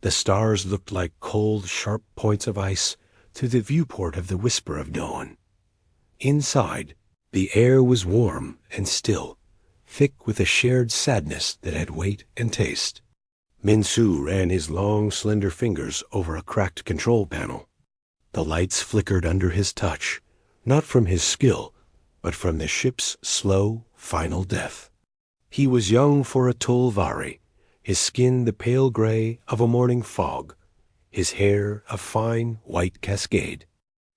The stars looked like cold, sharp points of ice through the viewport of the Whisper of Dawn. Inside, the air was warm and still, thick with a shared sadness that had weight and taste. Minsu ran his long, slender fingers over a cracked control panel. The lights flickered under his touch, not from his skill, but from the ship's slow, final death. He was young for a Tolvari, his skin the pale gray of a morning fog, his hair a fine white cascade.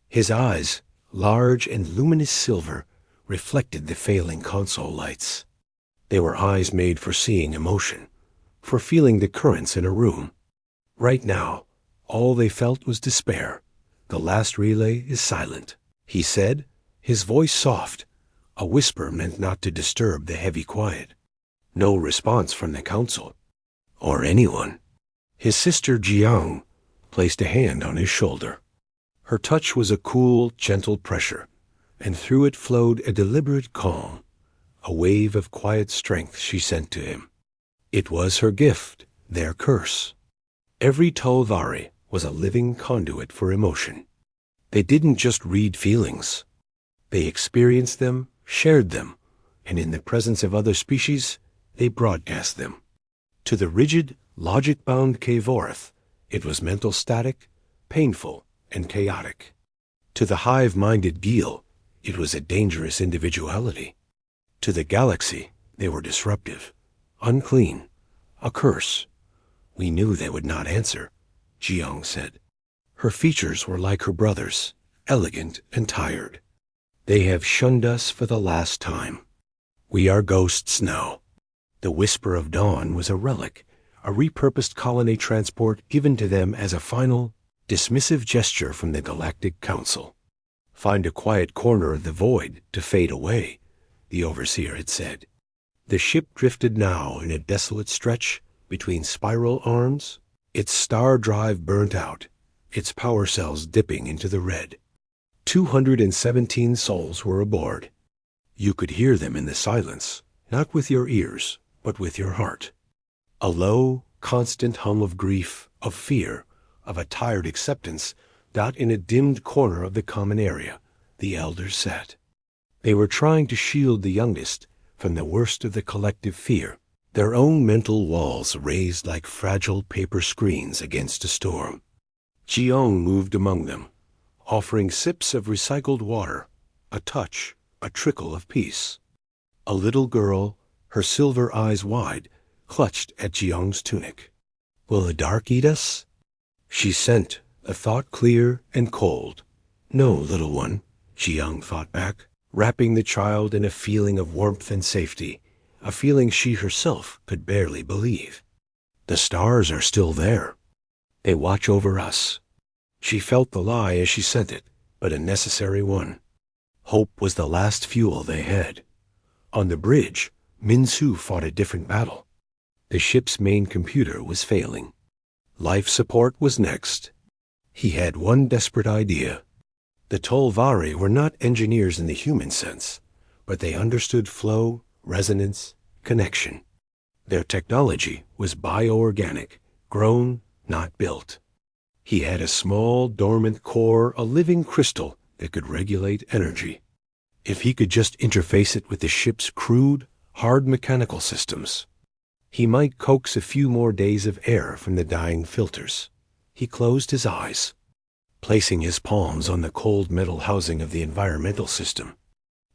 His eyes, large and luminous silver, reflected the failing console lights. They were eyes made for seeing emotion, for feeling the currents in a room. Right now, all they felt was despair. "The last relay is silent," he said, his voice soft. A whisper meant not to disturb the heavy quiet. No response from the council, or anyone. His sister Jiang placed a hand on his shoulder. Her touch was a cool, gentle pressure, and through it flowed a deliberate calm, a wave of quiet strength she sent to him. It was her gift, their curse. Every Tolvari was a living conduit for emotion. They didn't just read feelings. They experienced them, shared them, and in the presence of other species, they broadcast them. To the rigid, logic-bound Kvorth, it was mental static, painful, and chaotic. To the hive-minded Geel, it was a dangerous individuality. To the galaxy, they were disruptive, unclean, a curse. "We knew they would not answer," Jiang said. Her features were like her brother's, elegant and tired. "They have shunned us for the last time. We are ghosts now." The Whisper of Dawn was a relic, a repurposed colony transport given to them as a final, dismissive gesture from the Galactic Council. "Find a quiet corner of the void to fade away," the Overseer had said. The ship drifted now in a desolate stretch between spiral arms, its star drive burnt out, its power cells dipping into the red. 217 souls were aboard. You could hear them in the silence, not with your ears, but with your heart. A low, constant hum of grief, of fear, of a tired acceptance, that in a dimmed corner of the common area, the elders sat. They were trying to shield the youngest from the worst of the collective fear, their own mental walls raised like fragile paper screens against a storm. Jiang moved among them, offering sips of recycled water, a touch, a trickle of peace. A little girl, her silver eyes wide, clutched at Jiang's tunic. "Will the dark eat us?" She sent, a thought clear and cold. "No, little one," Jiang thought back, wrapping the child in a feeling of warmth and safety, a feeling she herself could barely believe. "The stars are still there. They watch over us." She felt the lie as she sent it, but a necessary one. Hope was the last fuel they had. On the bridge, Minsu fought a different battle. The ship's main computer was failing. Life support was next. He had one desperate idea. The Tolvari were not engineers in the human sense, but they understood flow, resonance, connection. Their technology was bioorganic, grown, not built. He had a small, dormant core, a living crystal that could regulate energy. If he could just interface it with the ship's crude, hard mechanical systems, he might coax a few more days of air from the dying filters. He closed his eyes, placing his palms on the cold metal housing of the environmental system.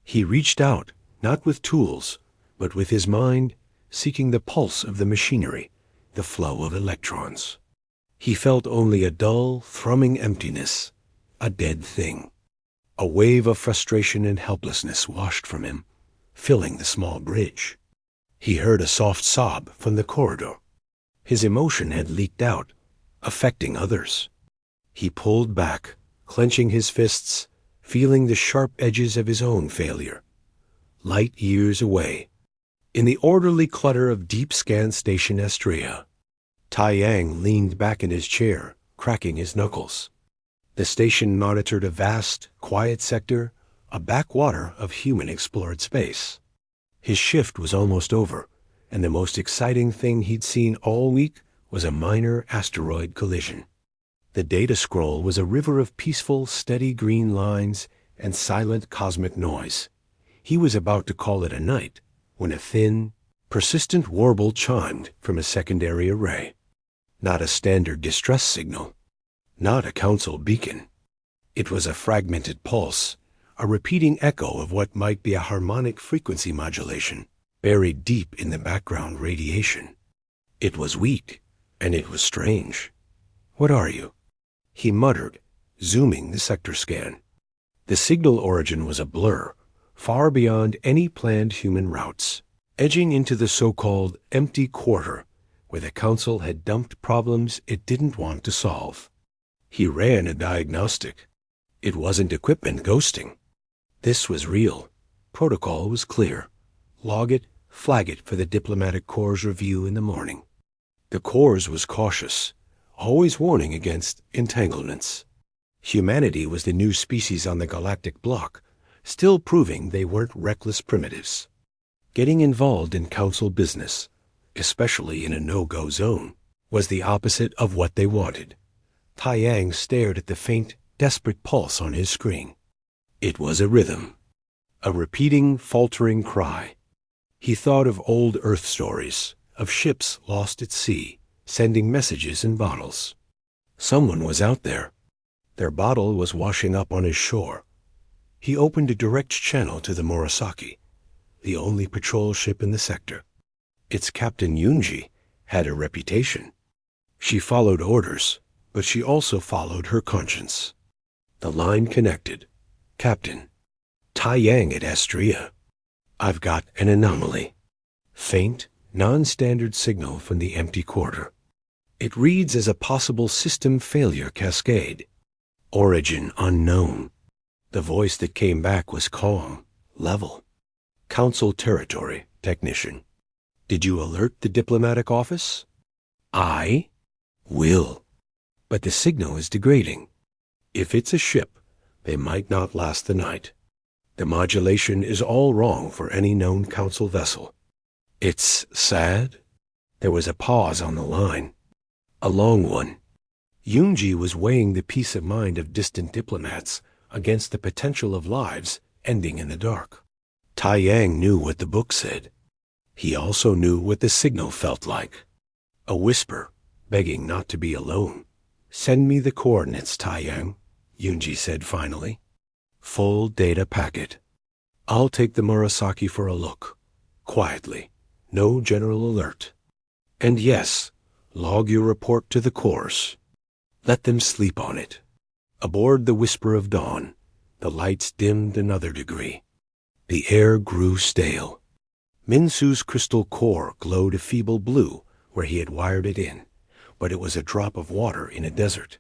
He reached out, not with tools, but with his mind, seeking the pulse of the machinery, the flow of electrons. He felt only a dull, thrumming emptiness, a dead thing. A wave of frustration and helplessness washed from him, filling the small bridge. He heard a soft sob from the corridor. His emotion had leaked out, affecting others. He pulled back, clenching his fists, feeling the sharp edges of his own failure. Light years away, in the orderly clutter of Deep Scan Station Estria, Tai Yang leaned back in his chair, cracking his knuckles. The station monitored a vast, quiet sector, a backwater of human-explored space. His shift was almost over, and the most exciting thing he'd seen all week was a minor asteroid collision. The data scroll was a river of peaceful, steady green lines and silent cosmic noise. He was about to call it a night when a thin, persistent warble chimed from a secondary array. Not a standard distress signal, not a council beacon. It was a fragmented pulse, a repeating echo of what might be a harmonic frequency modulation buried deep in the background radiation. It was weak, and it was strange. "What are you?" he muttered, zooming the sector scan. The signal origin was a blur, far beyond any planned human routes, edging into the so-called empty quarter, where the council had dumped problems it didn't want to solve. He ran a diagnostic. It wasn't equipment ghosting. This was real. Protocol was clear. Log it, flag it for the Diplomatic Corps' review in the morning. The Corps was cautious, always warning against entanglements. Humanity was the new species on the galactic block, still proving they weren't reckless primitives. Getting involved in council business, especially in a no-go zone, was the opposite of what they wanted. Tai Yang stared at the faint, desperate pulse on his screen. It was a rhythm, a repeating, faltering cry. He thought of old Earth stories, of ships lost at sea, sending messages in bottles. Someone was out there. Their bottle was washing up on his shore. He opened a direct channel to the Murasaki, the only patrol ship in the sector. Its captain Yunji had a reputation. She followed orders, but she also followed her conscience. The line connected. "Captain, Tai Yang at Astria. I've got an anomaly." Faint, non-standard signal from the empty quarter. It reads as a possible system failure cascade. Origin unknown. The voice that came back was calm, level. "Council territory, technician. Did you alert the diplomatic office?" "I will. But the signal is degrading. If it's a ship, they might not last the night. The modulation is all wrong for any known council vessel. It's sad." There was a pause on the line. A long one. Yunji was weighing the peace of mind of distant diplomats against the potential of lives ending in the dark. Tai Yang knew what the book said. He also knew what the signal felt like. A whisper, begging not to be alone. "Send me the coordinates, Tai Yang," Yunji said finally. "Full data packet. I'll take the Murasaki for a look. Quietly. No general alert. And yes, log your report to the Corps. Let them sleep on it." Aboard the Whisper of Dawn, the lights dimmed another degree. The air grew stale. Minsu's crystal core glowed a feeble blue where he had wired it in, but it was a drop of water in a desert.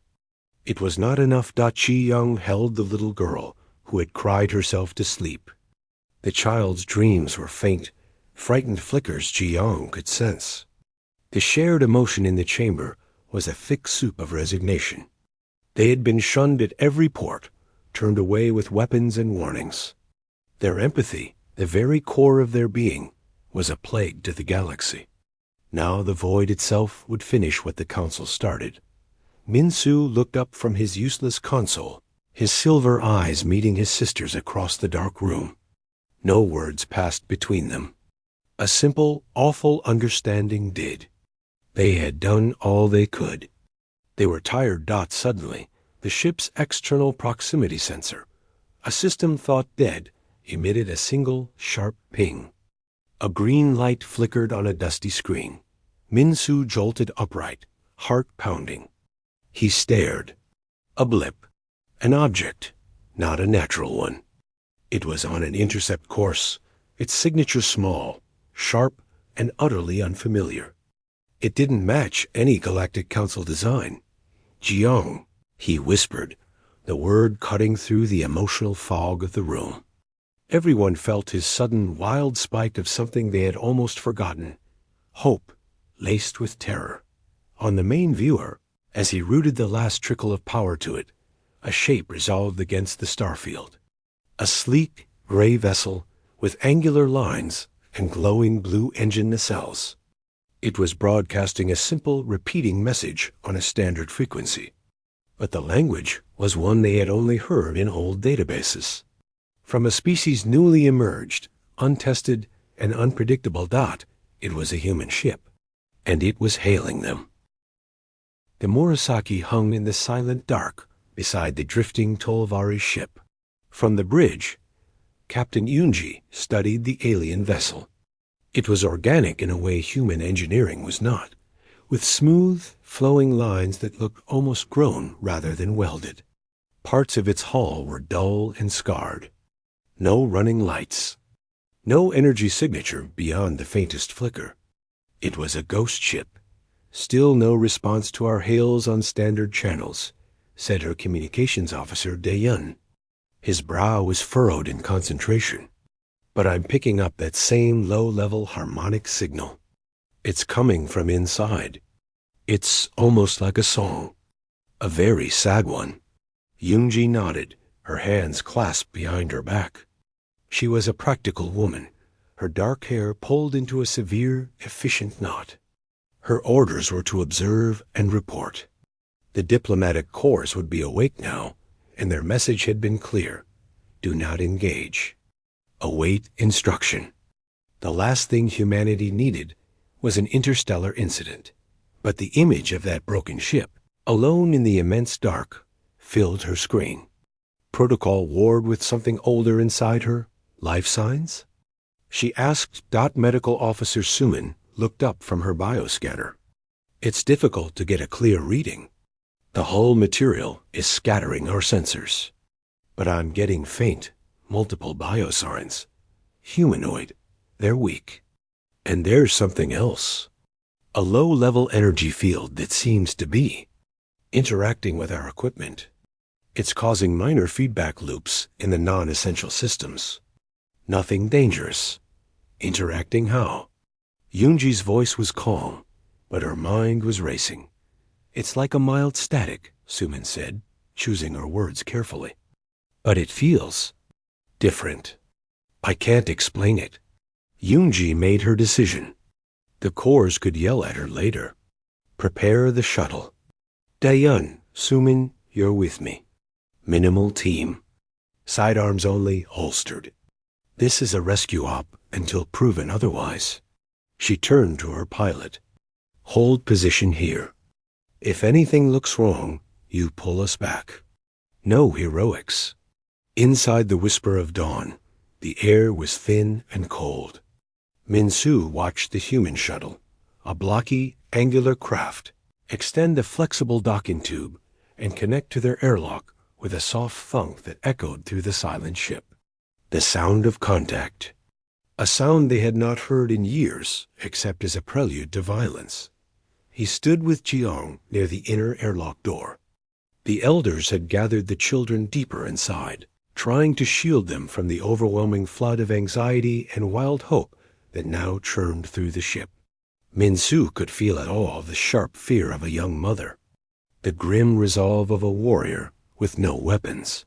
It was not enough. Chi Young held the little girl who had cried herself to sleep. The child's dreams were faint, frightened flickers Ji Young could sense. The shared emotion in the chamber was a thick soup of resignation. They had been shunned at every port, turned away with weapons and warnings. Their empathy, the very core of their being, was a plague to the galaxy. Now the void itself would finish what the council started. Minsu looked up from his useless console, his silver eyes meeting his sister's across the dark room. No words passed between them. A simple, awful understanding did. They had done all they could. They were tired. Suddenly, the ship's external proximity sensor, a system thought dead, emitted a single, sharp ping. A green light flickered on a dusty screen. Minsu jolted upright, heart pounding. He stared. A blip. An object, not a natural one. It was on an intercept course, its signature small, sharp, and utterly unfamiliar. It didn't match any Galactic Council design. "Jiang," he whispered, the word cutting through the emotional fog of the room. Everyone felt his sudden wild spike of something they had almost forgotten. Hope, laced with terror. On the main viewer, as he rooted the last trickle of power to it, a shape resolved against the starfield. A sleek, gray vessel with angular lines and glowing blue engine nacelles. It was broadcasting a simple, repeating message on a standard frequency. But the language was one they had only heard in old databases. From a species newly emerged, untested, and unpredictable dot, it was a human ship, and it was hailing them. The Murasaki hung in the silent dark beside the drifting Tolvari ship. From the bridge, Captain Yunji studied the alien vessel. It was organic in a way human engineering was not, with smooth, flowing lines that looked almost grown rather than welded. Parts of its hull were dull and scarred. No running lights. No energy signature beyond the faintest flicker. It was a ghost ship. Still no response to our hails on standard channels, said her communications officer, Daeyun. His brow was furrowed in concentration. But I'm picking up that same low-level harmonic signal. It's coming from inside. It's almost like a song. A very sad one. Yunji nodded, her hands clasped behind her back. She was a practical woman, her dark hair pulled into a severe, efficient knot. Her orders were to observe and report. The diplomatic corps would be awake now, and their message had been clear. Do not engage. Await instruction. The last thing humanity needed was an interstellar incident. But the image of that broken ship, alone in the immense dark, filled her screen. Protocol warred with something older inside her? Life signs? She asked. Medical Officer Suman looked up from her bioscanner. It's difficult to get a clear reading. The hull material is scattering our sensors. But I'm getting faint, multiple biosigns. Humanoid. They're weak. And there's something else. A low-level energy field that seems to be interacting with our equipment. It's causing minor feedback loops in the non-essential systems. Nothing dangerous. Interacting how? Yunji's voice was calm, but her mind was racing. It's like a mild static, Suman said, choosing her words carefully. But it feels different. I can't explain it. Yunji made her decision. The corps could yell at her later. Prepare the shuttle. Daeyun, Suman, you're with me. Minimal team. Sidearms only, holstered. This is a rescue op until proven otherwise. She turned to her pilot. Hold position here. If anything looks wrong, you pull us back. No heroics. Inside the whisper of dawn, the air was thin and cold. Minsu watched the human shuttle, a blocky, angular craft, extend a flexible docking tube and connect to their airlock with a soft thunk that echoed through the silent ship. The sound of contact. A sound they had not heard in years, except as a prelude to violence. He stood with Jiang near the inner airlock door. The elders had gathered the children deeper inside, trying to shield them from the overwhelming flood of anxiety and wild hope that now churned through the ship. Minsu could feel at all the sharp fear of a young mother, the grim resolve of a warrior with no weapons,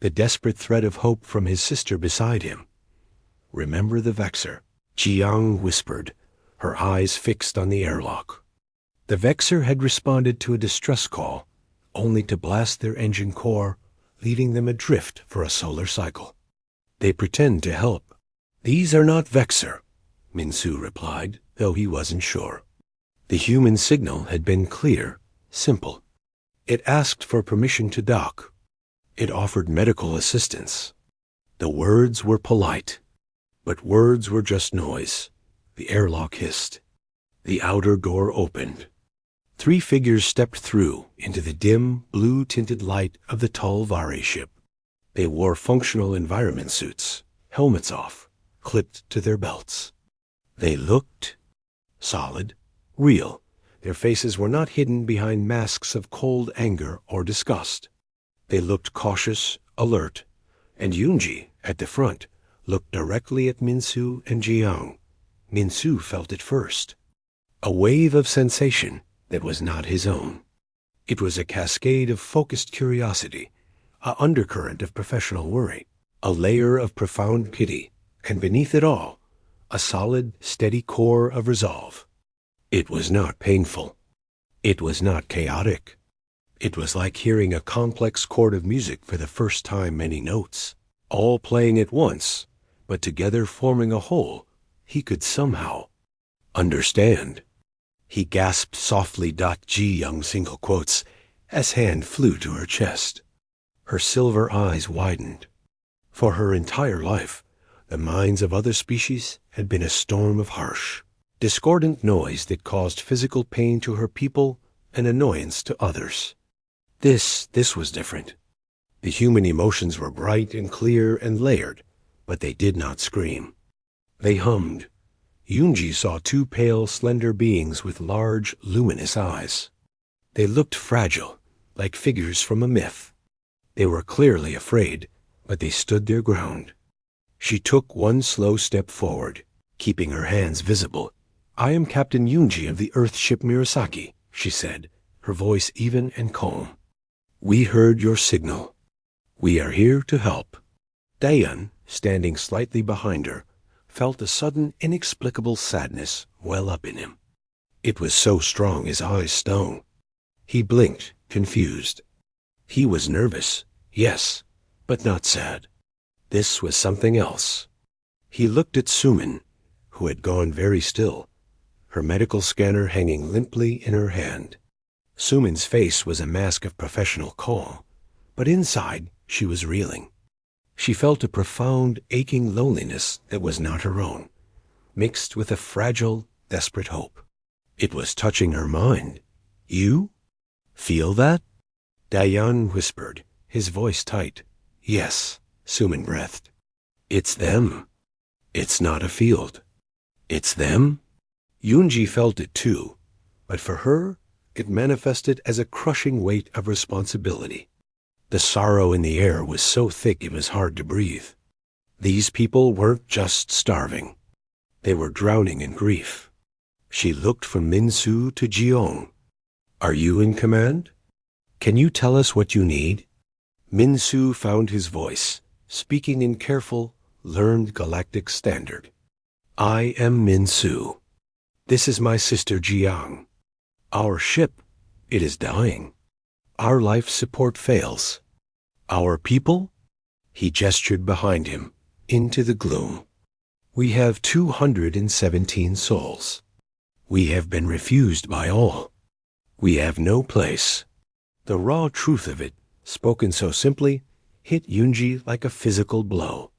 the desperate threat of hope from his sister beside him. Remember the Vexor, Jiang whispered, her eyes fixed on the airlock. The Vexor had responded to a distress call, only to blast their engine core, leaving them adrift for a solar cycle. They pretend to help. These are not Vexor, Minsu replied, though he wasn't sure. The human signal had been clear, simple. It asked for permission to dock. It offered medical assistance. The words were polite, but words were just noise. The airlock hissed. The outer door opened. 3 figures stepped through into the dim, blue-tinted light of the Tolvari ship. They wore functional environment suits, helmets off, clipped to their belts. They looked solid, real. Their faces were not hidden behind masks of cold anger or disgust. They looked cautious, alert, and Yunji, at the front, looked directly at Minsu and Jiang. Minsu felt it first. A wave of sensation that was not his own. It was a cascade of focused curiosity, a undercurrent of professional worry, a layer of profound pity, and beneath it all, a solid, steady core of resolve. It was not painful. It was not chaotic. It was like hearing a complex chord of music for the first time, many notes, all playing at once, but together forming a whole he could somehow understand. He gasped softly. Ji Young single quotes as hand flew to her chest. Her silver eyes widened. For her entire life, the minds of other species had been a storm of harsh, discordant noise that caused physical pain to her people and annoyance to others. This was different. The human emotions were bright and clear and layered, but they did not scream. They hummed. Yunji saw two pale, slender beings with large, luminous eyes. They looked fragile, like figures from a myth. They were clearly afraid, but they stood their ground. She took one slow step forward, keeping her hands visible. "I am Captain Yunji of the Earth ship Murasaki," she said, her voice even and calm. "We heard your signal. We are here to help." Dayan, standing slightly behind her, felt a sudden, inexplicable sadness well up in him. It was so strong his eyes stung. He blinked, confused. He was nervous, yes, but not sad. This was something else. He looked at Sumin, who had gone very still, her medical scanner hanging limply in her hand. Sumin's face was a mask of professional calm, but inside she was reeling. She felt a profound, aching loneliness that was not her own, mixed with a fragile, desperate hope. It was touching her mind. "You? Feel that?" Dayan whispered, his voice tight. "Yes," Sumin breathed. "It's them. It's not a field. It's them." Yunji felt it too, but for her, it manifested as a crushing weight of responsibility. The sorrow in the air was so thick it was hard to breathe. These people weren't just starving. They were drowning in grief. She looked from Minsu to Jiong. "Are you in command? Can you tell us what you need?" Minsu found his voice, speaking in careful, learned galactic standard. "I am Minsu. This is my sister Jiang. Our ship, it is dying. Our life support fails. Our people?" He gestured behind him, into the gloom. "We have 217 souls. We have been refused by all. We have no place." The raw truth of it, spoken so simply, hit Yunji like a physical blow.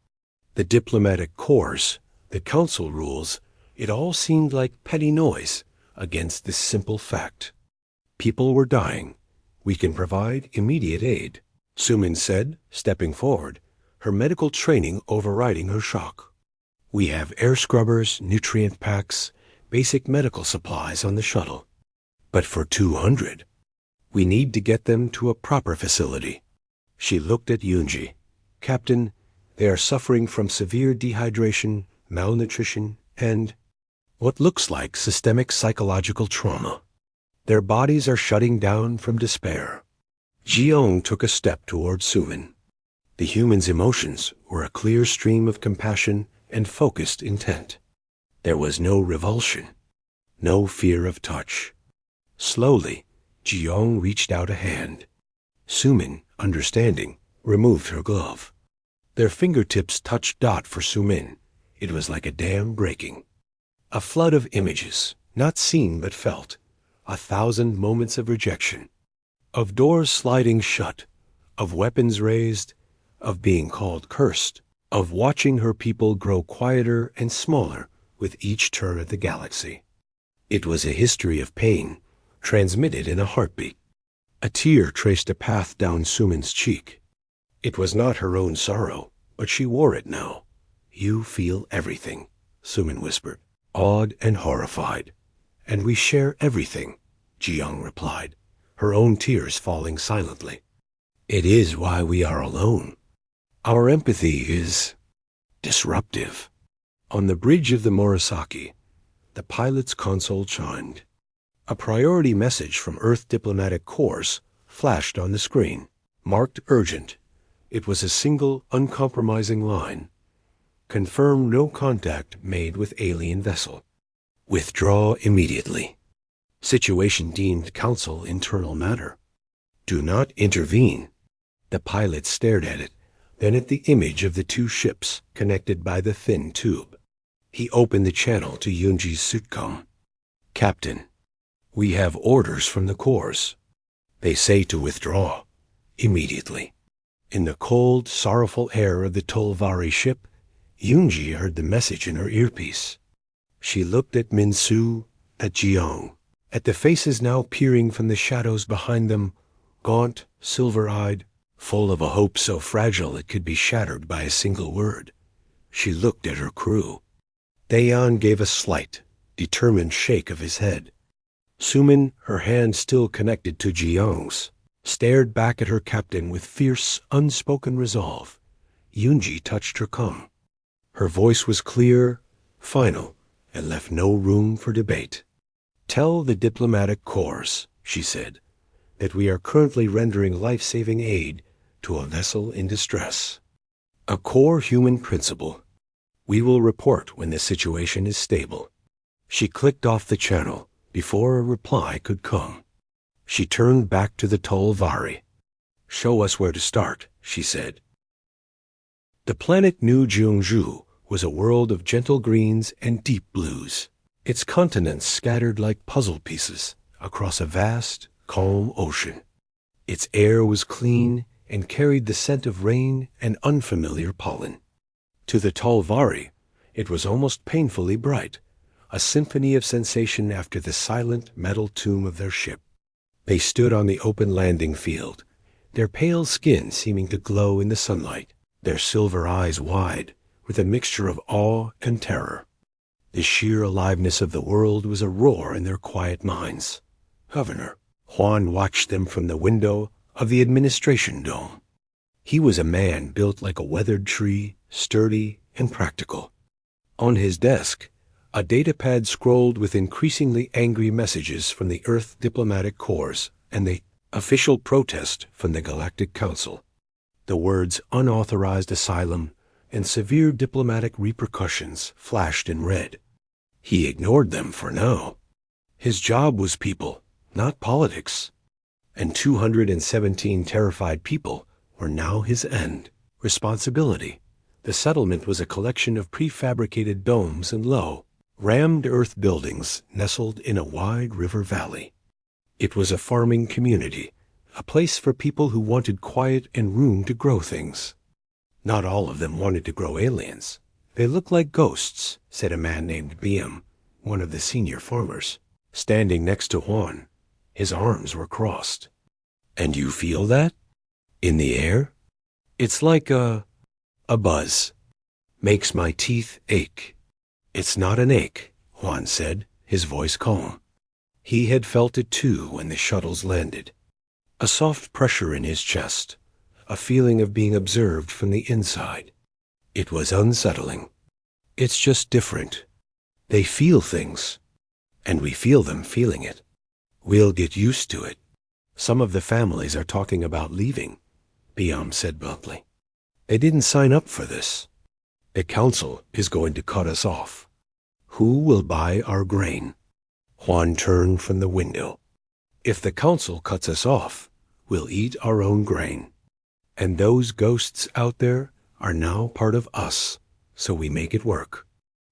The diplomatic corps, the council rules, it all seemed like petty noise against this simple fact. People were dying. "We can provide immediate aid," Sumin said, stepping forward, her medical training overriding her shock. "We have air scrubbers, nutrient packs, basic medical supplies on the shuttle. But for 200, we need to get them to a proper facility." She looked at Yunji. "Captain, they are suffering from severe dehydration, malnutrition, and what looks like systemic psychological trauma. Their bodies are shutting down from despair." Jiong took a step toward Sumin. The human's emotions were a clear stream of compassion and focused intent. There was no revulsion, no fear of touch. Slowly, Jiong reached out a hand. Sumin, understanding, removed her glove. Their fingertips touched Dot for Sumin. It was like a dam breaking. A flood of images, not seen but felt. 1,000 moments of rejection, of doors sliding shut, of weapons raised, of being called cursed, of watching her people grow quieter and smaller with each turn of the galaxy. It was a history of pain, transmitted in a heartbeat. A tear traced a path down Sumin's cheek. It was not her own sorrow, but she wore it now. "You feel everything," Sumin whispered, awed and horrified. "And we share everything," Jiang replied, her own tears falling silently. "It is why we are alone. Our empathy is disruptive." On the bridge of the Murasaki, the pilot's console chimed. A priority message from Earth Diplomatic Corps flashed on the screen, marked urgent. It was a single, uncompromising line. "Confirm no contact made with alien vessel. Withdraw immediately." Situation deemed council internal matter. Do not intervene. The pilot stared at it, then at the image of the two ships connected by the thin tube. He opened the channel to Yunji's suitcom. Captain, we have orders from the Corps. They say to withdraw. Immediately. In the cold, sorrowful air of the Tolvari ship, Yunji heard the message in her earpiece. She looked at Min-Su, at Jiang, at the faces now peering from the shadows behind them, gaunt, silver-eyed, full of a hope so fragile it could be shattered by a single word. She looked at her crew. Dayan gave a slight, determined shake of his head. Sumin, her hand still connected to Jiang's, stared back at her captain with fierce, unspoken resolve. Yunji touched her comm. Her voice was clear, final, and left no room for debate. Tell the diplomatic corps, she said, that we are currently rendering life-saving aid to a vessel in distress. A core human principle. We will report when the situation is stable. She clicked off the channel before a reply could come. She turned back to the Tolvari. Show us where to start, she said. The planet New Jeongju was a world of gentle greens and deep blues, its continents scattered like puzzle pieces across a vast, calm ocean. Its air was clean and carried the scent of rain and unfamiliar pollen. To the Tolvari, it was almost painfully bright, a symphony of sensation after the silent metal tomb of their ship. They stood on the open landing field, their pale skin seeming to glow in the sunlight, their silver eyes wide, with a mixture of awe and terror. The sheer aliveness of the world was a roar in their quiet minds. Governor Juan watched them from the window of the administration dome. He was a man built like a weathered tree, sturdy and practical. On his desk, a datapad scrolled with increasingly angry messages from the Earth Diplomatic Corps and the official protest from the Galactic Council. The words unauthorized asylum and severe diplomatic repercussions flashed in red. He ignored them for now. His job was people, not politics. And 217 terrified people were now his end. Responsibility. The settlement was a collection of prefabricated domes and low, rammed earth buildings nestled in a wide river valley. It was a farming community, a place for people who wanted quiet and room to grow things. Not all of them wanted to grow aliens. They looked like ghosts, said a man named Biam, one of the senior farmers, standing next to Juan. His arms were crossed. And you feel that? In the air? It's like a buzz. Makes my teeth ache. It's not an ache, Juan said, his voice calm. He had felt it too when the shuttles landed. A soft pressure in his chest, a feeling of being observed from the inside. It was unsettling. It's just different. They feel things, and we feel them feeling it. We'll get used to it. Some of the families are talking about leaving, Biam said bluntly. They didn't sign up for this. The council is going to cut us off. Who will buy our grain? Juan turned from the window. If the council cuts us off, we'll eat our own grain. And those ghosts out there are now part of us, so we make it work.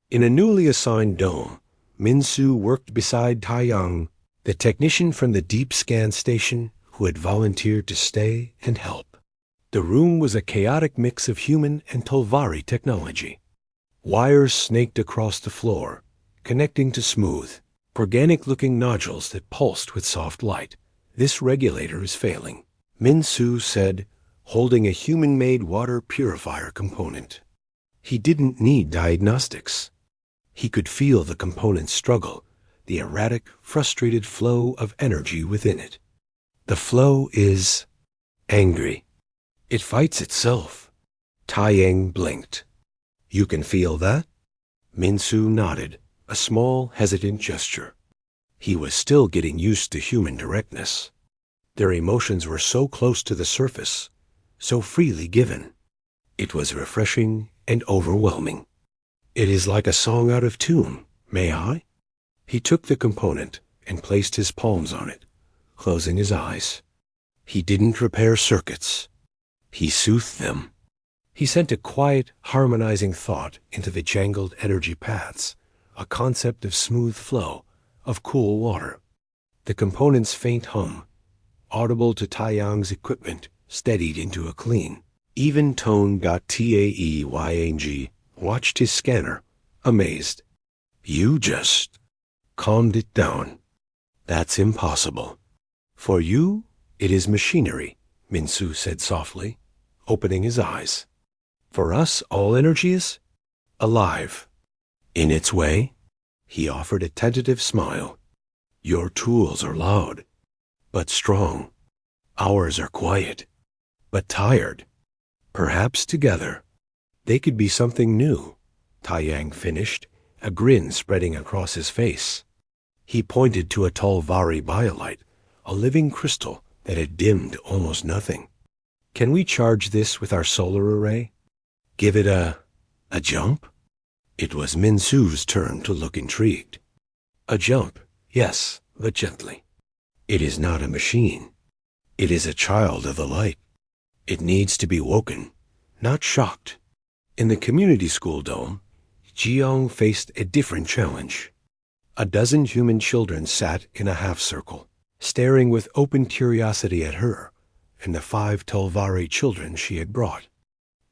In a newly assigned dome, Min-Su worked beside Taiyang, the technician from the deep scan station who had volunteered to stay and help. The room was a chaotic mix of human and Tolvari technology. Wires snaked across the floor, connecting to smooth, organic-looking nodules that pulsed with soft light. This regulator is failing, Min-Su said, holding a human-made water purifier component. He didn't need diagnostics. He could feel the component's struggle, the erratic, frustrated flow of energy within it. The flow is angry. It fights itself. Taiyang blinked. You can feel that? Min-Su nodded, a small, hesitant gesture. He was still getting used to human directness. Their emotions were so close to the surface, so freely given. It was refreshing and overwhelming. It is like a song out of tune, may I? He took the component, and placed his palms on it, closing his eyes. He didn't repair circuits. He soothed them. He sent a quiet, harmonizing thought into the jangled energy paths, a concept of smooth flow, of cool water. The component's faint hum, audible to Taiyang's equipment, steadied into a clean, even tone. Taeyang watched his scanner, amazed. You just calmed it down. That's impossible. For you, it is machinery, Minsu said softly, opening his eyes. For us, all energy is alive. In its way, he offered a tentative smile. Your tools are loud, but strong. Ours are quiet, but tired. Perhaps together, they could be something new, Taiyang finished, a grin spreading across his face. He pointed to a Tolvari biolite, a living crystal that had dimmed almost nothing. Can we charge this with our solar array? Give it a jump? It was Minsu's turn to look intrigued. A jump, yes, but gently. It is not a machine. It is a child of the light. It needs to be woken, not shocked. In the community school dome, Jiang faced a different challenge. A dozen human children sat in a half-circle, staring with open curiosity at her and the 5 Tolvari children she had brought.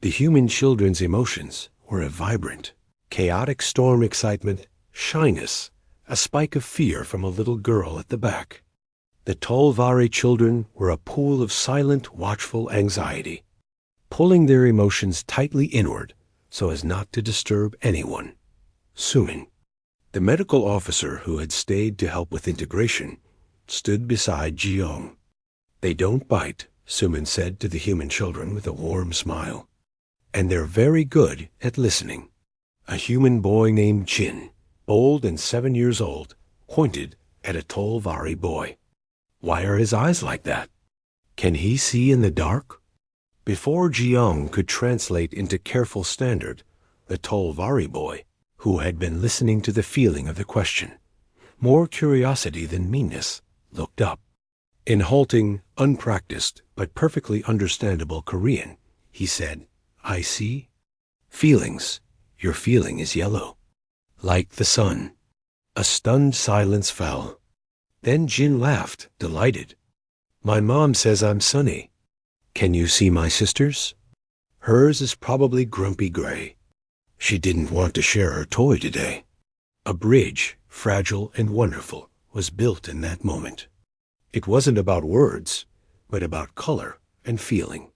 The human children's emotions were a vibrant, chaotic storm excitement, shyness, a spike of fear from a little girl at the back. The Tolvari children were a pool of silent, watchful anxiety, pulling their emotions tightly inward so as not to disturb anyone. Sumin, the medical officer who had stayed to help with integration, stood beside Jiang. They don't bite, Sumin said to the human children with a warm smile. And they're very good at listening. A human boy named Jin, bold and 7 years old, pointed at a Tolvari boy. Why are his eyes like that? Can he see in the dark? Before Jiang could translate into careful standard, the Tolvari boy, who had been listening to the feeling of the question, more curiosity than meanness, looked up. In halting, unpracticed, but perfectly understandable Korean, he said, I see. Feelings. Your feeling is yellow. Like the sun. A stunned silence fell. Then Jin laughed, delighted. My mom says I'm sunny. Can you see my sister's? Hers is probably grumpy gray. She didn't want to share her toy today. A bridge, fragile and wonderful, was built in that moment. It wasn't about words, but about color and feeling.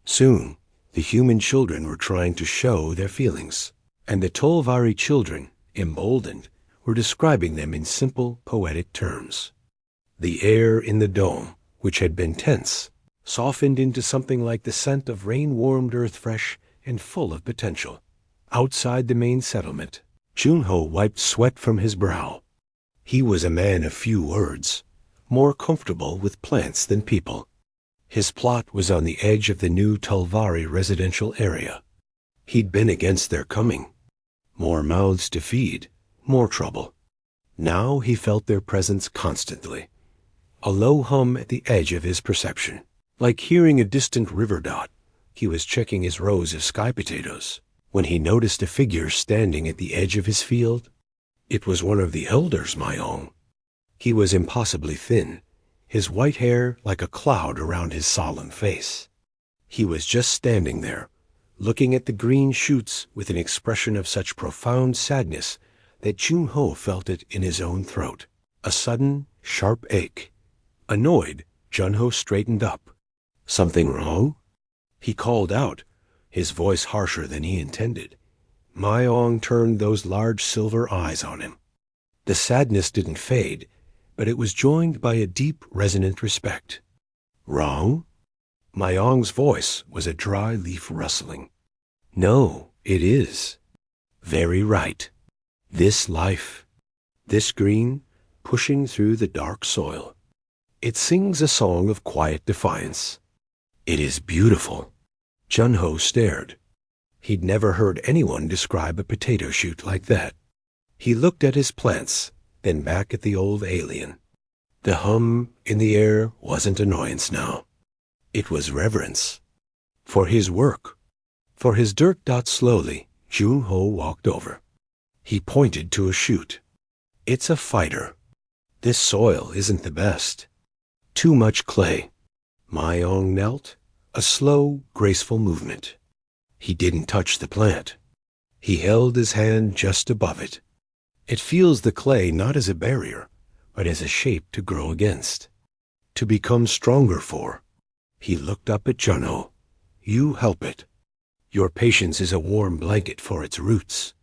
Soon, the human children were trying to show their feelings, and the Tolvari children, emboldened, were describing them in simple, poetic terms. The air in the dome, which had been tense, softened into something like the scent of rain-warmed earth, fresh and full of potential. Outside the main settlement, Junho wiped sweat from his brow. He was a man of few words, more comfortable with plants than people. His plot was on the edge of the new Tolvari residential area. He'd been against their coming. More mouths to feed, more trouble. Now he felt their presence constantly. A low hum at the edge of his perception, like hearing a distant river dot. He was checking his rows of sky potatoes when he noticed a figure standing at the edge of his field. It was one of the elders, Mayong. He was impossibly thin, his white hair like a cloud around his solemn face. He was just standing there, looking at the green shoots with an expression of such profound sadness that Junho felt it in his own throat, a sudden, sharp ache. Annoyed, Junho straightened up. Something wrong? He called out, his voice harsher than he intended. Mayong turned those large silver eyes on him. The sadness didn't fade, but it was joined by a deep, resonant respect. Wrong? Mayong's voice was a dry leaf rustling. No, it is. Very right. This life, this green, pushing through the dark soil. It sings a song of quiet defiance. It is beautiful. Junho stared. He'd never heard anyone describe a potato shoot like that. He looked at his plants, then back at the old alien. The hum in the air wasn't annoyance now. It was reverence. For his work. For his dirt. Slowly, Jun-ho walked over. He pointed to a chute. It's a fighter. This soil isn't the best. Too much clay. Myong knelt, a slow, graceful movement. He didn't touch the plant. He held his hand just above it. It feels the clay not as a barrier, but as a shape to grow against, to become stronger for. He looked up at Jun-ho. You help it. Your patience is a warm blanket for its roots.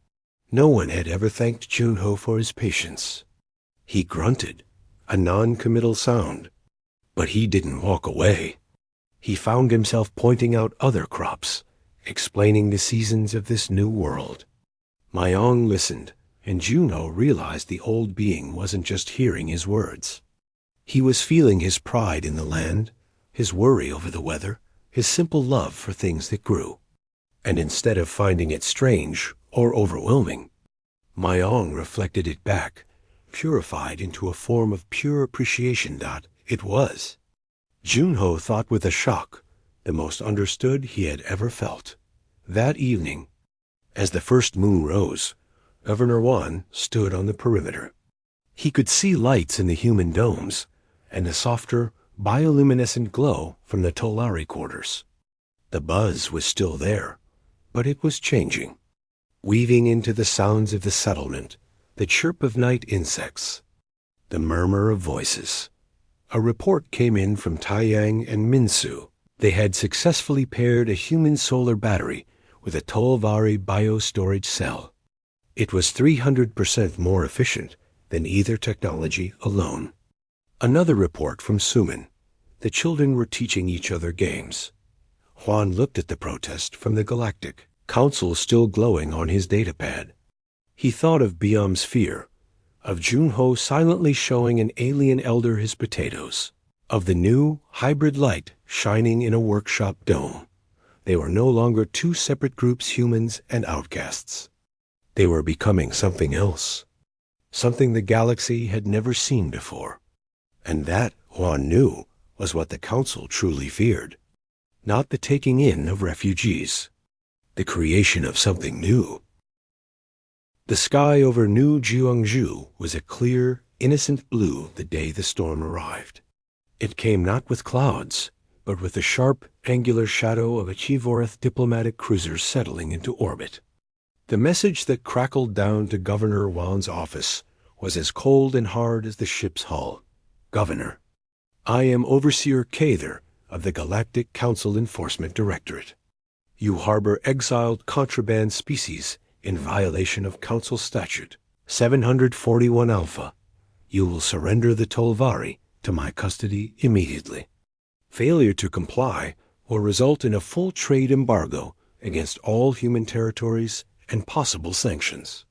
No one had ever thanked Jun-ho for his patience. He grunted, a non-committal sound. But he didn't walk away. He found himself pointing out other crops, explaining the seasons of this new world. Myong listened, and Jun-ho realized the old being wasn't just hearing his words. He was feeling his pride in the land, his worry over the weather, his simple love for things that grew. And instead of finding it strange or overwhelming, Myong reflected it back, purified into a form of pure appreciation. It was. Jun-ho thought with a shock, the most understood he had ever felt. That evening, as the first moon rose, Governor Wan stood on the perimeter. He could see lights in the human domes and a softer, bioluminescent glow from the Tolari quarters. The buzz was still there, but it was changing, weaving into the sounds of the settlement, the chirp of night insects, the murmur of voices. A report came in from Taiyang and Minsu. They had successfully paired a human solar battery with a Tolvari biostorage cell. It was 300% more efficient than either technology alone. Another report from Suman. The children were teaching each other games. Juan looked at the protest from the Galactic Council still glowing on his datapad. He thought of Biam's fear, of Jun-ho silently showing an alien elder his potatoes, of the new hybrid light shining in a workshop dome. They were no longer two separate groups, humans and outcasts. They were becoming something else, something the galaxy had never seen before. And that, Juan knew, was what the Council truly feared. Not the taking in of refugees, the creation of something new. The sky over New Jiangzhou was a clear, innocent blue the day the storm arrived. It came not with clouds, but with the sharp, angular shadow of a Chivoreth diplomatic cruiser settling into orbit. The message that crackled down to Governor Wan's office was as cold and hard as the ship's hull. Governor, I am Overseer Cather of the Galactic Council Enforcement Directorate. You harbor exiled contraband species in violation of Council Statute 741 Alpha. You will surrender the Tolvari to my custody immediately. Failure to comply will result in a full trade embargo against all human territories and possible sanctions.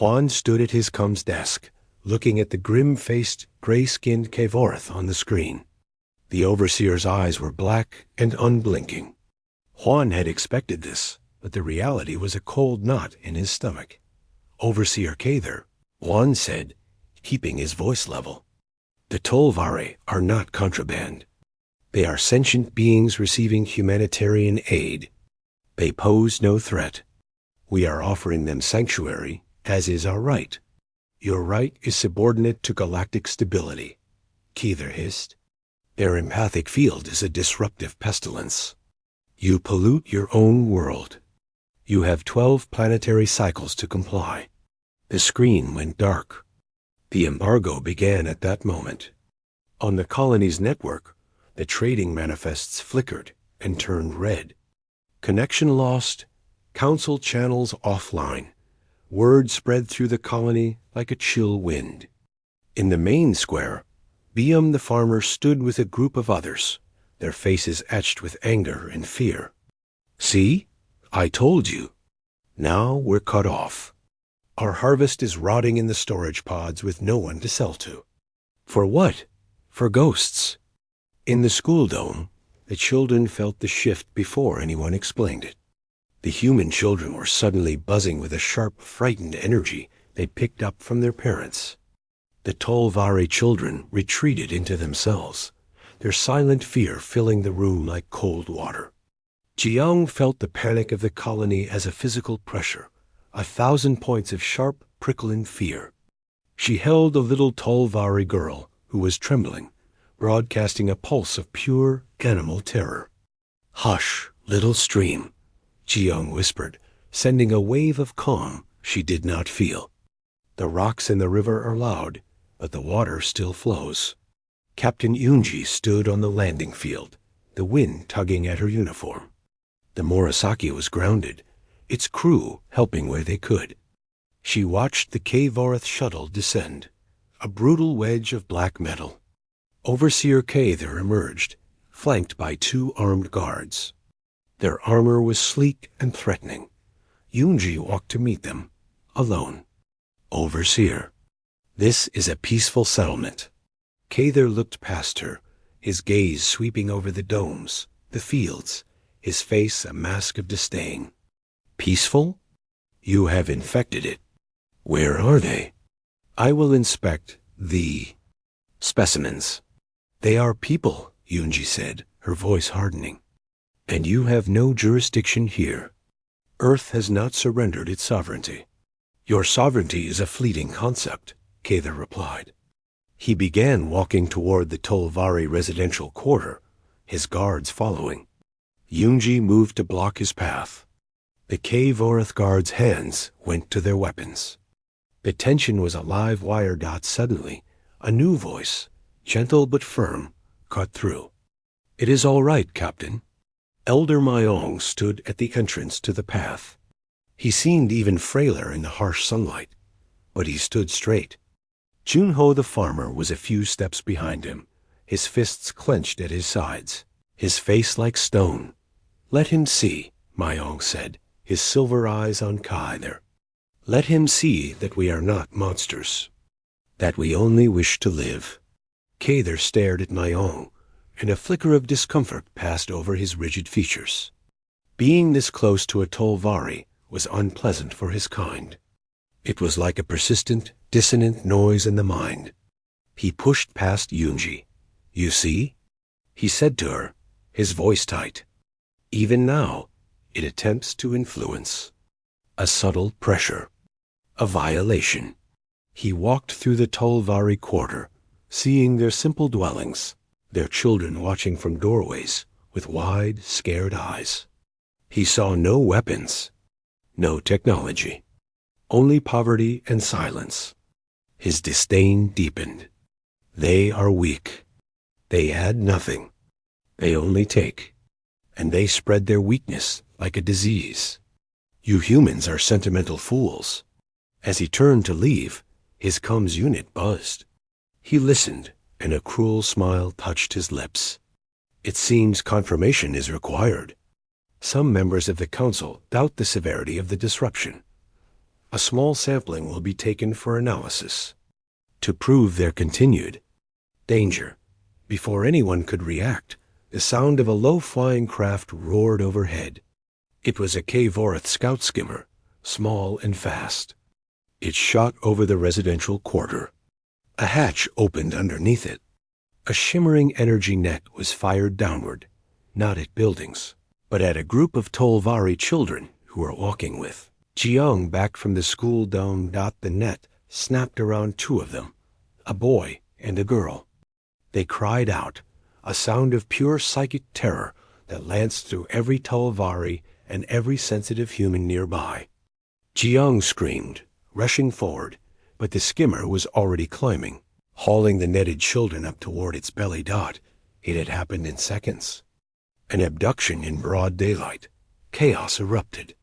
Juan stood at his comms desk, looking at the grim-faced, gray-skinned Kevorth on the screen. The Overseer's eyes were black and unblinking. Juan had expected this, but the reality was a cold knot in his stomach. Overseer Cather, Juan said, keeping his voice level. The Tolvari are not contraband. They are sentient beings receiving humanitarian aid. They pose no threat. We are offering them sanctuary, as is our right. Your right is subordinate to galactic stability, Cather hissed. Their empathic field is a disruptive pestilence. You pollute your own world. You have 12 planetary cycles to comply. The screen went dark. The embargo began at that moment. On the colony's network, the trading manifests flickered and turned red. Connection lost, council channels offline. Word spread through the colony like a chill wind. In the main square, Biam the farmer stood with a group of others, their faces etched with anger and fear. See? I told you. Now we're cut off. Our harvest is rotting in the storage pods with no one to sell to. For what? For ghosts. In the school dome, the children felt the shift before anyone explained it. The human children were suddenly buzzing with a sharp, frightened energy they picked up from their parents. The Tolvari children retreated into themselves, their silent fear filling the room like cold water. Jiang felt the panic of the colony as a physical pressure, 1,000 points of sharp, prickling fear. She held a little Tolvari girl who was trembling, broadcasting a pulse of pure animal terror. "Hush, little stream," Jiang whispered, sending a wave of calm she did not feel. "The rocks in the river are loud, but the water still flows." Captain Yunji stood on the landing field, the wind tugging at her uniform. The Murasaki was grounded, its crew helping where they could. She watched the K-Vorath shuttle descend, a brutal wedge of black metal. Overseer Kather emerged, flanked by 2 armed guards. Their armor was sleek and threatening. Yunji walked to meet them, alone. "Overseer, this is a peaceful settlement." Kather looked past her, his gaze sweeping over the domes, the fields, his face a mask of disdain. "Peaceful? You have infected it. Where are they?" "I will inspect the specimens." "They are people," Yunji said, her voice hardening. "And you have no jurisdiction here. Earth has not surrendered its sovereignty." "Your sovereignty is a fleeting concept," Kather replied. He began walking toward the Tolvari residential quarter, his guards following. Yunji moved to block his path. The K-Vorath guards' hands went to their weapons. The tension was a live wire dot. Suddenly, a new voice, gentle but firm, cut through. "It is all right, Captain." Elder Myong stood at the entrance to the path. He seemed even frailer in the harsh sunlight, but he stood straight. Junho the farmer was a few steps behind him, his fists clenched at his sides, his face like stone. "Let him see," Myong said, his silver eyes on Kather. "Let him see that we are not monsters, that we only wish to live." Kather stared at Myong, and a flicker of discomfort passed over his rigid features. Being this close to a Tolvari was unpleasant for his kind. It was like a persistent, dissonant noise in the mind. He pushed past Yunji. "You see?" he said to her, his voice tight. "Even now, it attempts to influence. A subtle pressure. A violation." He walked through the Tolvari quarter, seeing their simple dwellings, their children watching from doorways with wide, scared eyes. He saw no weapons, no technology, only poverty and silence. His disdain deepened. They are weak. They add nothing. They only take. And they spread their weakness like a disease. You humans are sentimental fools. As he turned to leave, his comms unit buzzed. He listened, and a cruel smile touched his lips. "It seems confirmation is required. Some members of the council doubt the severity of the disruption. A small sampling will be taken for analysis to prove their continued danger." Before anyone could react, the sound of a low-flying craft roared overhead. It was a K-Vorath scout skimmer, small and fast. It shot over the residential quarter. A hatch opened underneath it. A shimmering energy net was fired downward, not at buildings, but at a group of Tolvari children who were walking with. Jiang backed from the school dome. The net snapped around 2 of them, a boy and a girl. They cried out, a sound of pure psychic terror that lanced through every Tolvari and every sensitive human nearby. Jiang screamed, rushing forward, but the skimmer was already climbing, hauling the netted children up toward its belly. It had happened in seconds. An abduction in broad daylight. Chaos erupted.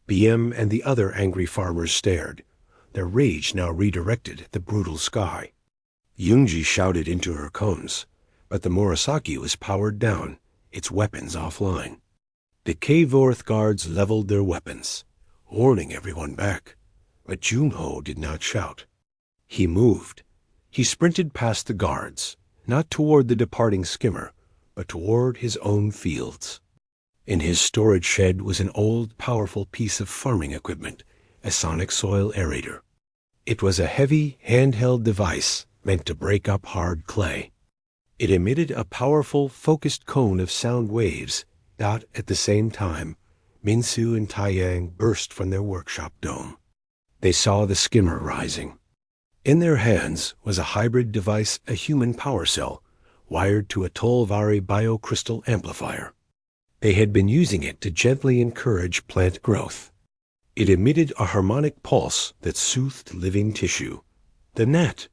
BM and the other angry farmers stared, their rage now redirected at the brutal sky. Yunji shouted into her comms, but the Murasaki was powered down, its weapons offline. The K-Vorath guards leveled their weapons, warning everyone back, but Junho did not shout. He moved. He sprinted past the guards, not toward the departing skimmer, but toward his own fields. In his storage shed was an old, powerful piece of farming equipment, a sonic soil aerator. It was a heavy, handheld device meant to break up hard clay. It emitted a powerful, focused cone of sound waves that, at the same time, Minsu and Taiyang burst from their workshop dome. They saw the skimmer rising. In their hands was a hybrid device, a human power cell, wired to a Tolvari biocrystal amplifier. They had been using it to gently encourage plant growth. It emitted a harmonic pulse that soothed living tissue. "The net!"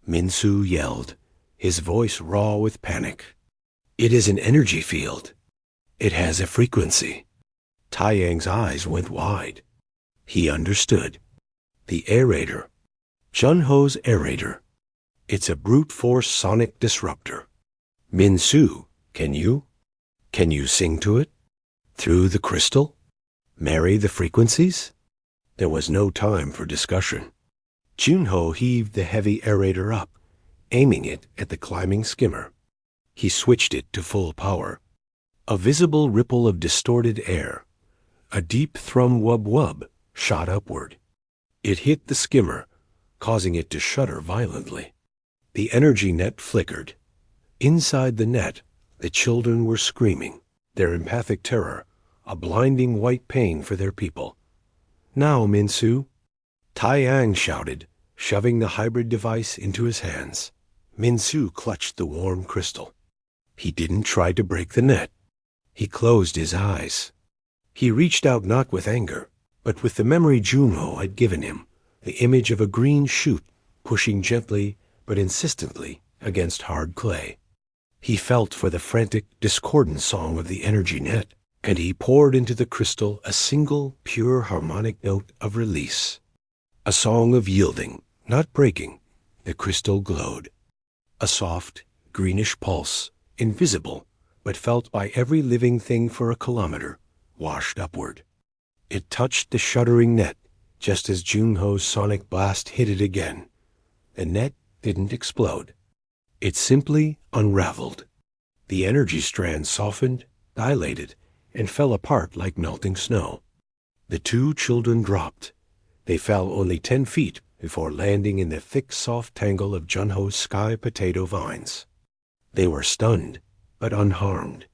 Minsu yelled, his voice raw with panic. "It is an energy field. It has a frequency." Taiyang's eyes went wide. He understood. The aerator. Junho's aerator. It's a brute force sonic disruptor. "Minsu, can you sing to it? Through the crystal? Marry the frequencies?" There was no time for discussion. Junho heaved the heavy aerator up, aiming it at the climbing skimmer. He switched it to full power. A visible ripple of distorted air, a deep thrum wub-wub, shot upward. It hit the skimmer, causing it to shudder violently. The energy net flickered. Inside the net, the children were screaming, their empathic terror, a blinding white pain for their people. "Now, Minsu!" Taiyang shouted, shoving the hybrid device into his hands. Minsu clutched the warm crystal. He didn't try to break the net. He closed his eyes. He reached out not with anger, but with the memory Junho had given him, the image of a green shoot pushing gently but insistently against hard clay. He felt for the frantic, discordant song of the energy net, and he poured into the crystal a single, pure harmonic note of release. A song of yielding, not breaking. The crystal glowed. A soft, greenish pulse, invisible, but felt by every living thing for a kilometer, washed upward. It touched the shuddering net, just as Junho's sonic blast hit it again. The net didn't explode. It simply unraveled. The energy strand softened, dilated, and fell apart like melting snow. The two children dropped. They fell only 10 feet before landing in the thick, soft tangle of Junho's sky potato vines. They were stunned, but unharmed.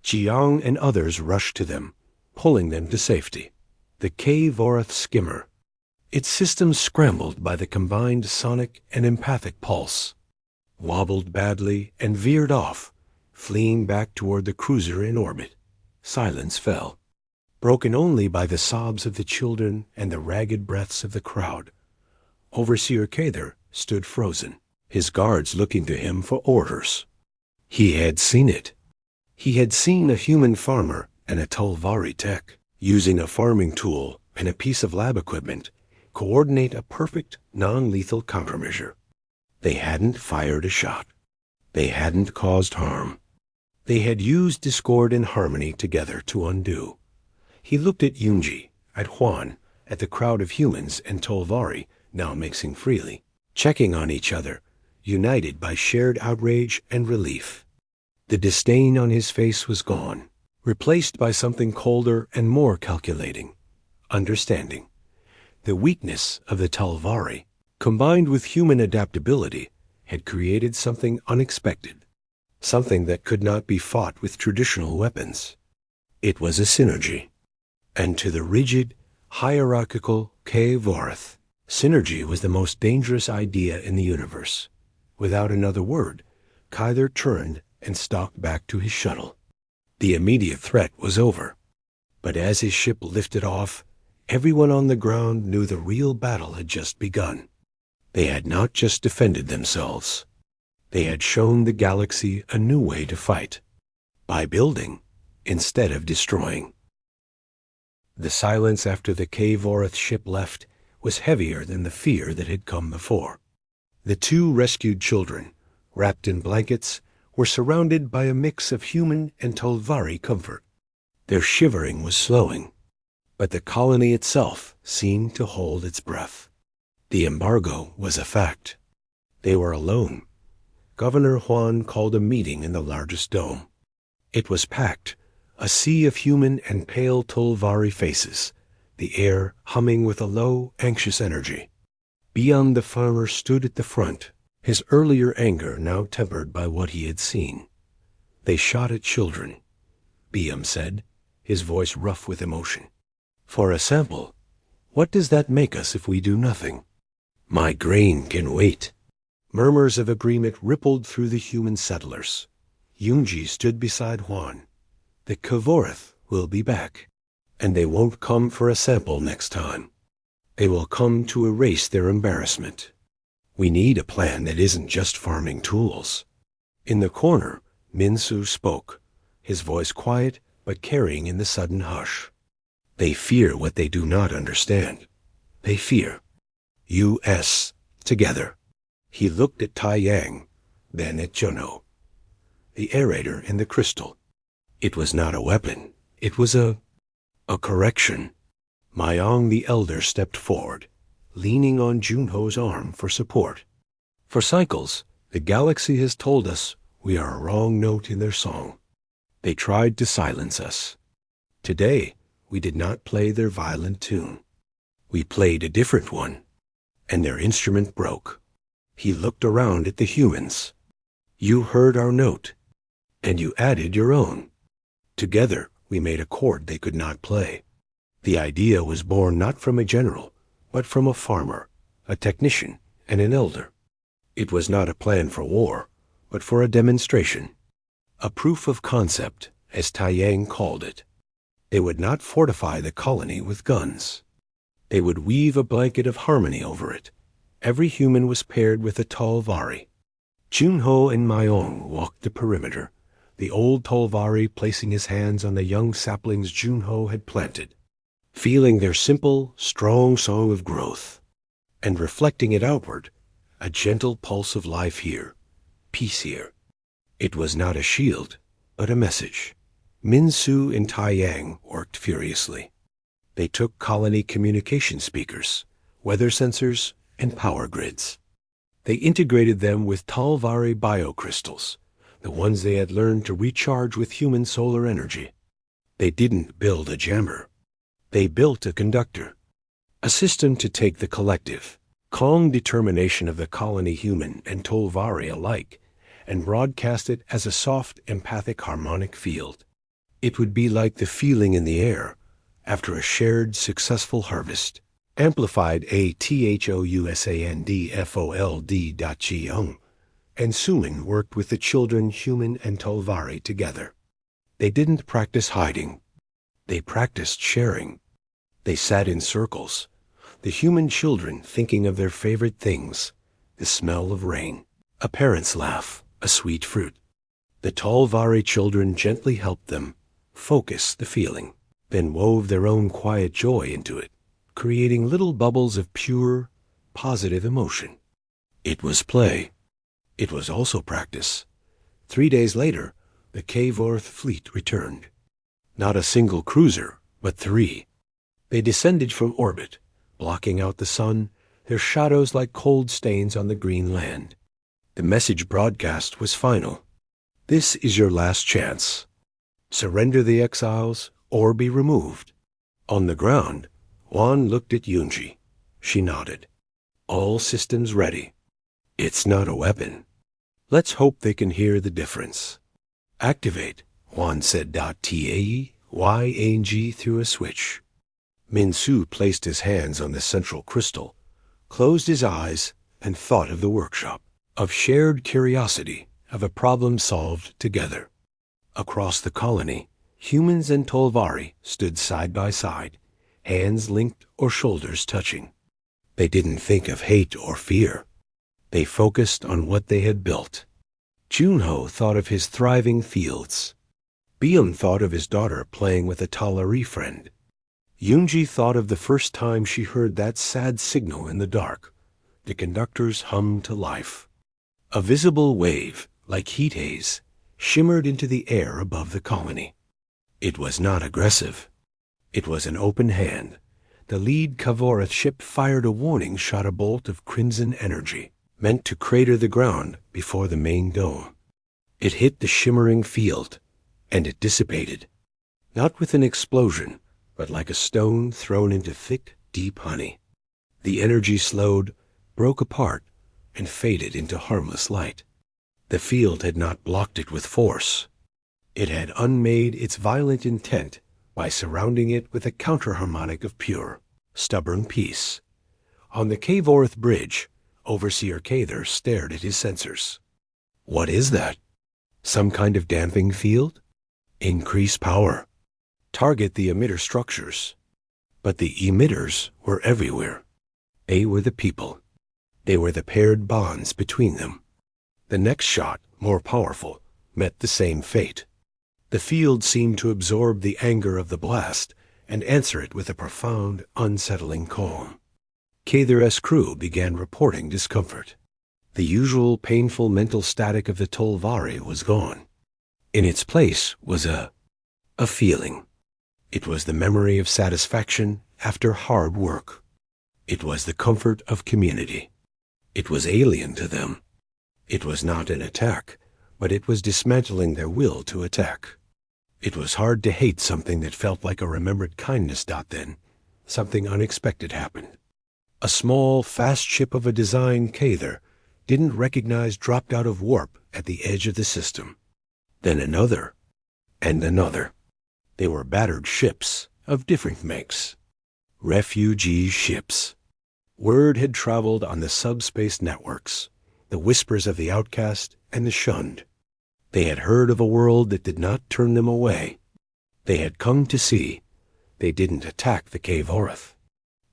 Jiang and others rushed to them, pulling them to safety. The K-Vorath skimmer. Its systems scrambled by the combined sonic and empathic pulse, wobbled badly and veered off, fleeing back toward the cruiser in orbit. Silence fell, broken only by the sobs of the children and the ragged breaths of the crowd. Overseer Kather stood frozen, his guards looking to him for orders. He had seen it. He had seen a human farmer and a Tolvari tech, using a farming tool and a piece of lab equipment, coordinate a perfect, non-lethal countermeasure. They hadn't fired a shot. They hadn't caused harm. They had used discord and harmony together to undo. He looked at Yunji, at Huan, at the crowd of humans and Tolvari now mixing freely, checking on each other, united by shared outrage and relief. The disdain on his face was gone, replaced by something colder and more calculating, understanding. The weakness of the Tolvari, combined with human adaptability, had created something unexpected, something that could not be fought with traditional weapons. It was a synergy. And to the rigid, hierarchical K-Vorath, synergy was the most dangerous idea in the universe. Without another word, Kyler turned and stalked back to his shuttle. The immediate threat was over. But as his ship lifted off, everyone on the ground knew the real battle had just begun. They had not just defended themselves. They had shown the galaxy a new way to fight, by building instead of destroying. The silence after the K-Vorath ship left was heavier than the fear that had come before. The two rescued children, wrapped in blankets, were surrounded by a mix of human and Tolvari comfort. Their shivering was slowing, but the colony itself seemed to hold its breath. The embargo was a fact. They were alone. Governor Huan called a meeting in the largest dome. It was packed, a sea of human and pale Tolvari faces, the air humming with a low, anxious energy. Beyond, the farmer stood at the front, his earlier anger now tempered by what he had seen. They shot at children, Biam said, his voice rough with emotion. For a sample, what does that make us if we do nothing? My grain can wait. Murmurs of agreement rippled through the human settlers. Yunji stood beside Juan. The Kavorath will be back, and they won't come for a sample next time. They will come to erase their embarrassment. We need a plan that isn't just farming tools. In the corner, Minsu spoke, his voice quiet but carrying in the sudden hush. They fear what they do not understand. They fear U.S. together. He looked at Tai Yang, then at Junho. The aerator and the crystal. It was not a weapon. It was a correction. Mayong the elder stepped forward, leaning on Junho's arm for support. For cycles, the galaxy has told us we are a wrong note in their song. They tried to silence us. Today, we did not play their violent tune. We played a different one, and their instrument broke. He looked around at the humans. You heard our note, and you added your own. Together, we made a chord they could not play. The idea was born not from a general, but from a farmer, a technician, and an elder. It was not a plan for war, but for a demonstration. A proof of concept, as Tai Yang called it. They would not fortify the colony with guns. They would weave a blanket of harmony over it. Every human was paired with a Tolvari. Junho and Mayong walked the perimeter, the old Tolvari placing his hands on the young saplings Junho had planted, feeling their simple, strong song of growth, and reflecting it outward, a gentle pulse of life here, peace here. It was not a shield, but a message. Minsu and Tai Yang worked furiously. They took colony communication speakers, weather sensors, and power grids. They integrated them with Talvari biocrystals, the ones they had learned to recharge with human solar energy. They didn't build a jammer. They built a conductor, a system to take the collective, calm determination of the colony human and Tolvari alike, and broadcast it as a soft, empathic harmonic field. It would be like the feeling in the air after a shared, successful harvest. Amplified ATHOUSANDFOLD.GIONG, and Sumin worked with the children human and Tolvari together. They didn't practice hiding. They practiced sharing. They sat in circles, the human children thinking of their favorite things, the smell of rain, a parent's laugh, a sweet fruit. The Tolvari children gently helped them focus the feeling, then wove their own quiet joy into it, creating little bubbles of pure, positive emotion. It was play. It was also practice. 3 days later, the Kvorth fleet returned. Not a single cruiser, but 3. They descended from orbit, blocking out the sun, their shadows like cold stains on the green land. The message broadcast was final. This is your last chance. Surrender the exiles or be removed. On the ground, Juan looked at Yunji. She nodded. All systems ready. It's not a weapon. Let's hope they can hear the difference. Activate, Juan said. TAEYANG through a switch. Minsu placed his hands on the central crystal, closed his eyes, and thought of the workshop, of shared curiosity, of a problem solved together. Across the colony, humans and Tolvari stood side by side, hands linked or shoulders touching. They didn't think of hate or fear. They focused on what they had built. Junho thought of his thriving fields. Biam thought of his daughter playing with a Talari friend. Yunji thought of the first time she heard that sad signal in the dark. The conductors hummed to life. A visible wave, like heat haze, shimmered into the air above the colony. It was not aggressive. It was an open hand. The lead Kavorath ship fired a warning shot, a bolt of crimson energy, meant to crater the ground before the main dome. It hit the shimmering field, and it dissipated, not with an explosion, but like a stone thrown into thick, deep honey. The energy slowed, broke apart and faded into harmless light. The field had not blocked it with force. It had unmade its violent intent by surrounding it with a counterharmonic of pure, stubborn peace. On the Cavorth Bridge, Overseer Cather stared at his sensors. What is that? Some kind of damping field? Increase power. Target the emitter structures. But the emitters were everywhere. They were the people. They were the paired bonds between them. The next shot, more powerful, met the same fate. The field seemed to absorb the anger of the blast and answer it with a profound, unsettling calm. Cather's crew began reporting discomfort. The usual painful mental static of the Tolvari was gone. In its place was a feeling. It was the memory of satisfaction after hard work. It was the comfort of community. It was alien to them. It was not an attack, but it was dismantling their will to attack. It was hard to hate something that felt like a remembered kindness. Then, something unexpected happened. A small, fast ship of a design Cather didn't recognize dropped out of warp at the edge of the system. Then another, and another. They were battered ships of different makes. Refugee ships. Word had traveled on the subspace networks, the whispers of the outcast and the shunned. They had heard of a world that did not turn them away. They had come to see. They didn't attack the Cavorth.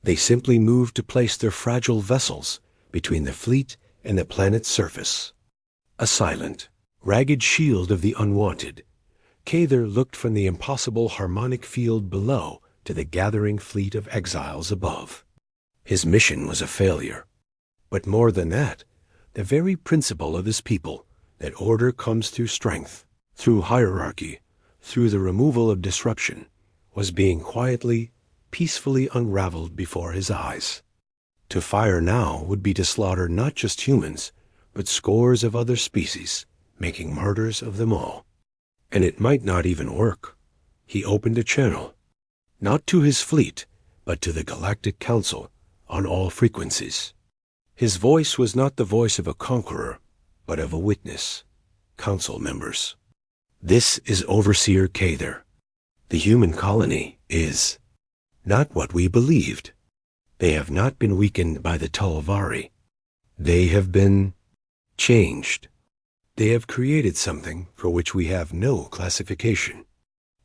They simply moved to place their fragile vessels between the fleet and the planet's surface. A silent, ragged shield of the unwanted, Cather looked from the impossible harmonic field below to the gathering fleet of exiles above. His mission was a failure. But more than that, the very principle of his people, that order comes through strength, through hierarchy, through the removal of disruption, was being quietly, peacefully unraveled before his eyes. To fire now would be to slaughter not just humans, but scores of other species, making martyrs of them all. And it might not even work. He opened a channel, not to his fleet, but to the Galactic Council on all frequencies. His voice was not the voice of a conqueror, but of a witness. Council members. This is Overseer Cather. The human colony is not what we believed. They have not been weakened by the Tolvari. They have been changed. They have created something for which we have no classification.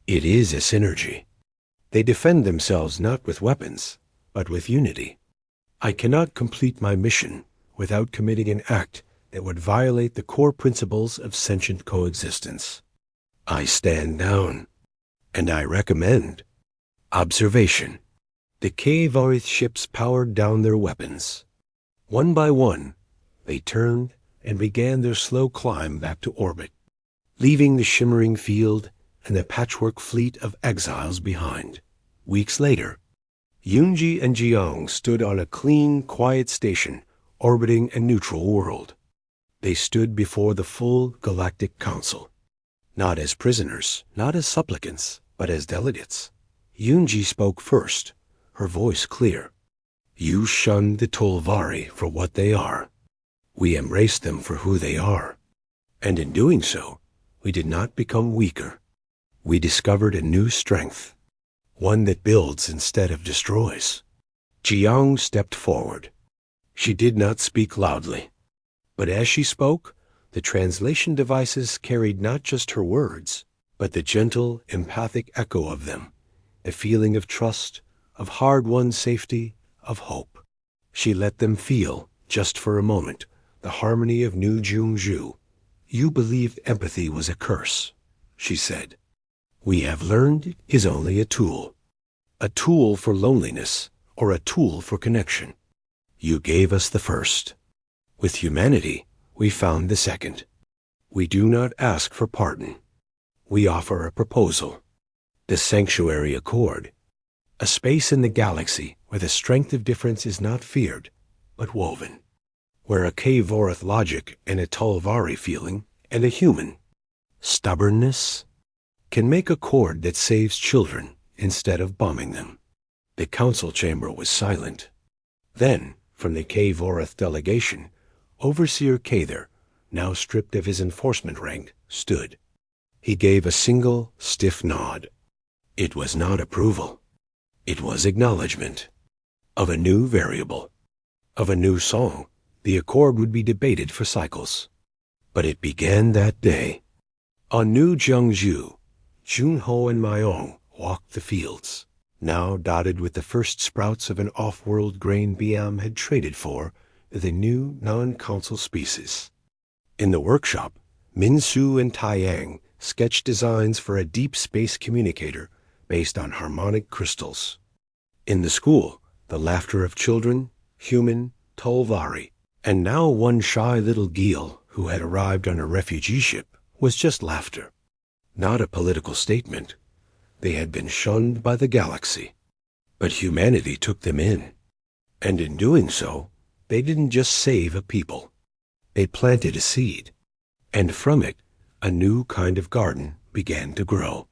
It is a synergy. They defend themselves not with weapons, but with unity. I cannot complete my mission without committing an act that would violate the core principles of sentient coexistence. I stand down, and I recommend observation. The Cavorth ships powered down their weapons. One by one, they turned and began their slow climb back to orbit, leaving the shimmering field and the patchwork fleet of exiles behind. Weeks later, Yunji and Jiang stood on a clean, quiet station orbiting a neutral world. They stood before the full Galactic Council, not as prisoners, not as supplicants, but as delegates. Yunji spoke first, her voice clear. You shunned the Tolvari for what they are. We embraced them for who they are. And in doing so, we did not become weaker. We discovered a new strength, one that builds instead of destroys. Jiang stepped forward. She did not speak loudly, but as she spoke, the translation devices carried not just her words, but the gentle, empathic echo of them, the feeling of trust, of hard-won safety, of hope. She let them feel, just for a moment, the harmony of New Jungju. You believed empathy was a curse, she said. We have learned it is only a tool for loneliness, or a tool for connection. You gave us the first. With humanity, we found the second. We do not ask for pardon. We offer a proposal. The Sanctuary Accord. A space in the galaxy where the strength of difference is not feared, but woven. Where a Cavorth logic and a Tolvari feeling and a human stubbornness can make a cord that saves children instead of bombing them. The council chamber was silent. Then, from the K-Vorith delegation, Overseer Cather, now stripped of his enforcement rank, stood. He gave a single, stiff nod. It was not approval. It was acknowledgement. Of a new variable. Of a new song. The accord would be debated for cycles. But it began that day. On New Jiangzhu, Junho and Mayong walked the fields, now dotted with the first sprouts of an off-world grain Biam had traded for the new non-council species. In the workshop, Minsu and Taiyang sketched designs for a deep space communicator based on harmonic crystals. In the school, the laughter of children, human, Tolvari, and now one shy little Geel who had arrived on a refugee ship was just laughter, not a political statement. They had been shunned by the galaxy, but humanity took them in. And in doing so, they didn't just save a people. They planted a seed, and from it, a new kind of garden began to grow.